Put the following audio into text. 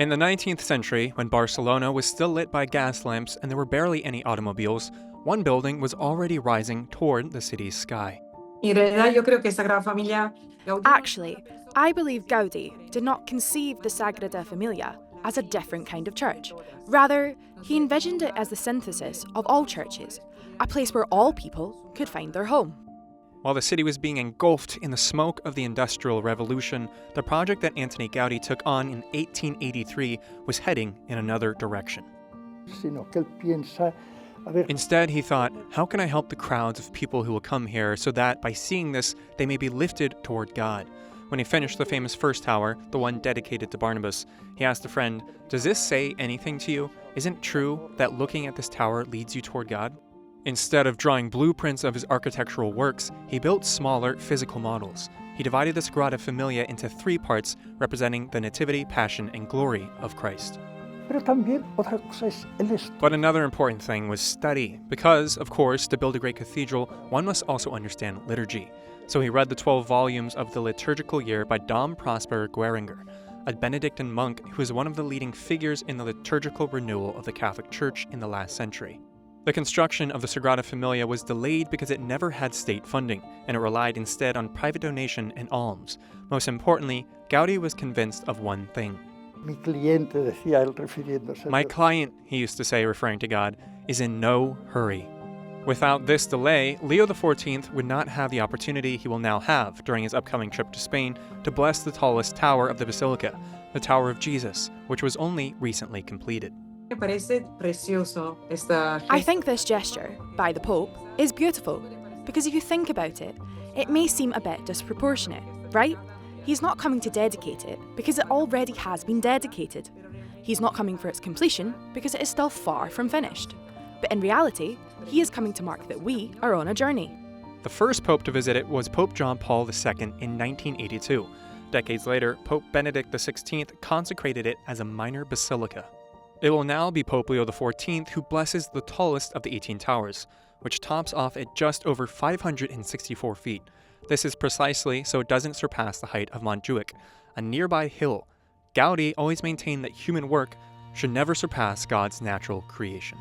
In the 19th century, when Barcelona was still lit by gas lamps and there were barely any automobiles, one building was already rising toward the city's sky. Actually, I believe Gaudi did not conceive the Sagrada Familia as a different kind of church. Rather, he envisioned it as the synthesis of all churches, a place where all people could find their home. While the city was being engulfed in the smoke of the Industrial Revolution, the project that Antoni Gaudi took on in 1883 was heading in another direction. Instead, he thought, how can I help the crowds of people who will come here so that, by seeing this, they may be lifted toward God? When he finished the famous first tower, the one dedicated to Barnabas, he asked a friend, does this say anything to you? Isn't it true that looking at this tower leads you toward God? Instead of drawing blueprints of his architectural works, he built smaller physical models. He divided the Sagrada Familia into 3 parts representing the Nativity, Passion, and Glory of Christ. But another important thing was study, because, of course, to build a great cathedral, one must also understand liturgy. So he read the 12 volumes of the Liturgical Year by Dom Prosper Gueringer, a Benedictine monk who is one of the leading figures in the liturgical renewal of the Catholic Church in the last century. The construction of the Sagrada Familia was delayed because it never had state funding, and it relied instead on private donation and alms. Most importantly, Gaudi was convinced of one thing. My client, he used to say, referring to God, is in no hurry. Without this delay, Leo XIV would not have the opportunity he will now have during his upcoming trip to Spain to bless the tallest tower of the Basilica, the Tower of Jesus, which was only recently completed. I think this gesture, by the Pope, is beautiful, because if you think about it, it may seem a bit disproportionate, right? He's not coming to dedicate it because it already has been dedicated. He's not coming for its completion because it is still far from finished. But in reality, he is coming to mark that we are on a journey. The first pope to visit it was Pope John Paul II in 1982. Decades later, Pope Benedict XVI consecrated it as a minor basilica. It will now be Pope Leo XIV who blesses the tallest of the 18 towers, which tops off at just over 564 feet. This is precisely so it doesn't surpass the height of Montjuic, a nearby hill. Gaudi always maintained that human work should never surpass God's natural creation.